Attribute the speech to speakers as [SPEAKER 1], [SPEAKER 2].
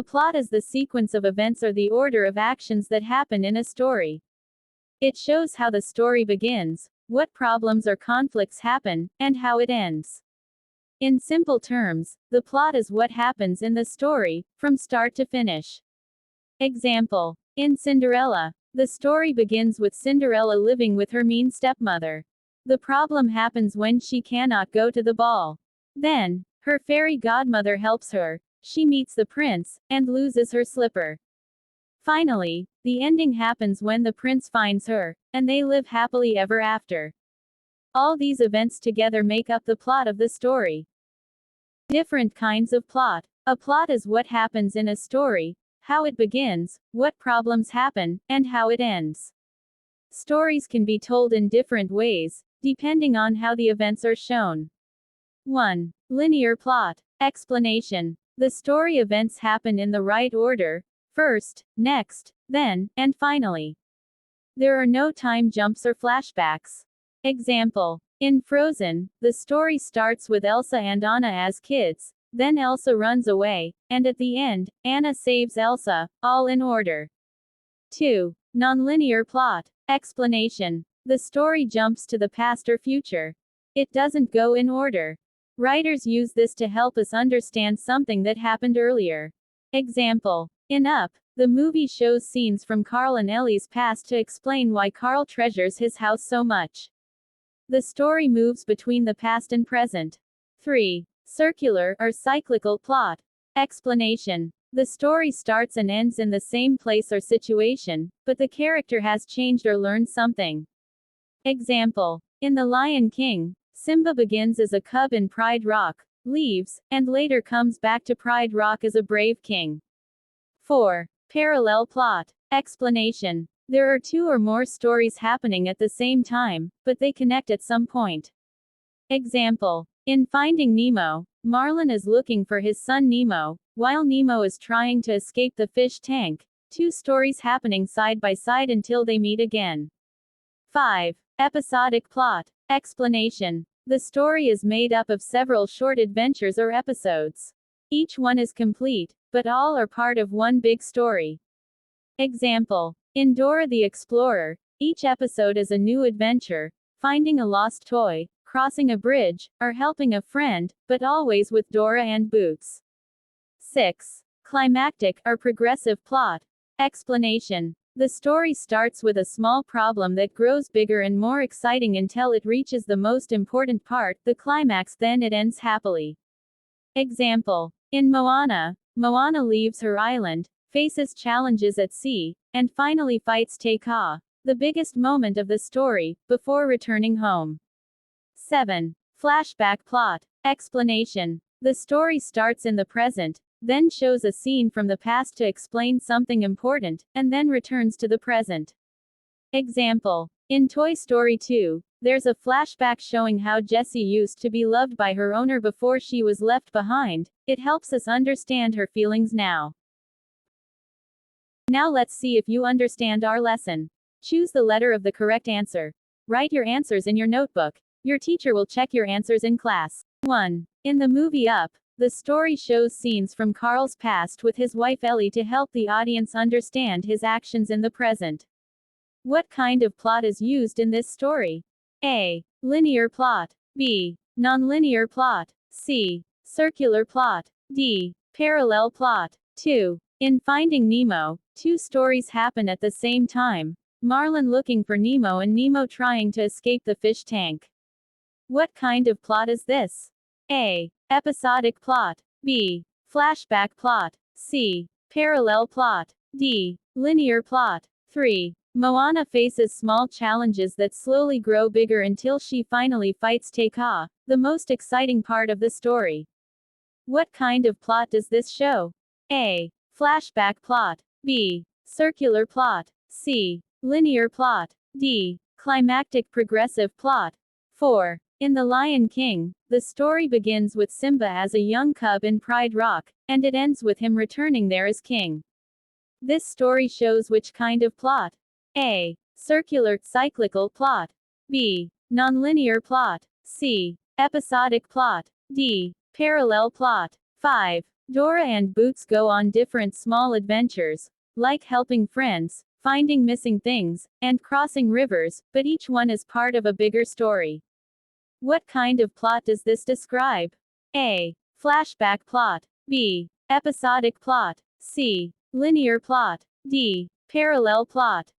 [SPEAKER 1] plot is the sequence of events or the order of actions that happen in a story. It shows how the story begins, what problems or conflicts happen, and how it ends. In simple terms, the plot is what happens in the story, from start to finish. Example. In Cinderella, the story begins with Cinderella living with her mean stepmother. The problem happens when she cannot go to the ball. Then, her fairy godmother helps her, she meets the prince, and loses her slipper. Finally, the ending happens when the prince finds her, and they live happily ever after. All these events together make up the plot of the story. Different kinds of plot. A plot is what happens in a story, how it begins, what problems happen, and how it ends. Stories can be told in different ways, depending on how the events are shown. 1. Linear plot. Explanation. The story events happen in the right order, first, next, then, and finally. There are no time jumps or flashbacks. Example. In Frozen, the story starts with Elsa and Anna as kids, then Elsa runs away, and at the end, Anna saves Elsa, all in order. 2. Nonlinear plot. Explanation. The story jumps to the past or future. It doesn't go in order. Writers use this to help us understand something that happened earlier. Example. In Up, the movie shows scenes from Carl and Ellie's past to explain why Carl treasures his house so much. The story moves between the past and present. 3. Circular or cyclical plot. Explanation. The story starts and ends in the same place or situation, but the character has changed or learned something. Example. In The Lion King, Simba begins as a cub in Pride Rock, leaves, and later comes back to Pride Rock as a brave king. 4. Parallel plot. Explanation. There are two or more stories happening at the same time, but they connect at some point. Example. In Finding Nemo, Marlin is looking for his son Nemo, while Nemo is trying to escape the fish tank, two stories happening side by side until they meet again. 5. Episodic plot. Explanation. The story is made up of several short adventures or episodes. Each one is complete, but all are part of one big story. Example. In Dora the Explorer, each episode is a new adventure, finding a lost toy, crossing a bridge, or helping a friend, but always with Dora and Boots. 6. Climactic or progressive plot. Explanation. The story starts with a small problem that grows bigger and more exciting until it reaches the most important part, the climax, then it ends happily. Example. In Moana, Moana leaves her island, faces challenges at sea, and finally fights Te Kā, the biggest moment of the story, before returning home. 7. Flashback plot. Explanation. The story starts in the present, then shows a scene from the past to explain something important, and then returns to the present. Example. In Toy Story 2, there's a flashback showing how Jessie used to be loved by her owner before she was left behind. It helps us understand her feelings now. Now let's see if you understand our lesson. Choose the letter of the correct answer. Write your answers in your notebook. Your teacher will check your answers in class. 1. In the movie Up, the story shows scenes from Carl's past with his wife Ellie to help the audience understand his actions in the present. What kind of plot is used in this story? A. Linear plot. B. Nonlinear plot. C. Circular plot. D. Parallel plot. 2. In Finding Nemo, two stories happen at the same time, Marlin looking for Nemo and Nemo trying to escape the fish tank. What kind of plot is this? A. Episodic plot. B. Flashback plot. C. Parallel plot. D. Linear plot. 3. Moana faces small challenges that slowly grow bigger until she finally fights Te Kā, the most exciting part of the story. What kind of plot does this show? A. Flashback plot. B. Circular plot. C. Linear plot. D. Climactic progressive plot. 4. In The Lion King, the story begins with Simba as a young cub in Pride Rock, and it ends with him returning there as king. This story shows which kind of plot? A. Circular, cyclical plot. B. Nonlinear plot. C. Episodic plot. D. Parallel plot. 5. Dora and Boots go on different small adventures, like helping friends, finding missing things, and crossing rivers, but each one is part of a bigger story. What kind of plot does this describe? A. Flashback plot. B. Episodic plot. C. Linear plot. D. Parallel plot.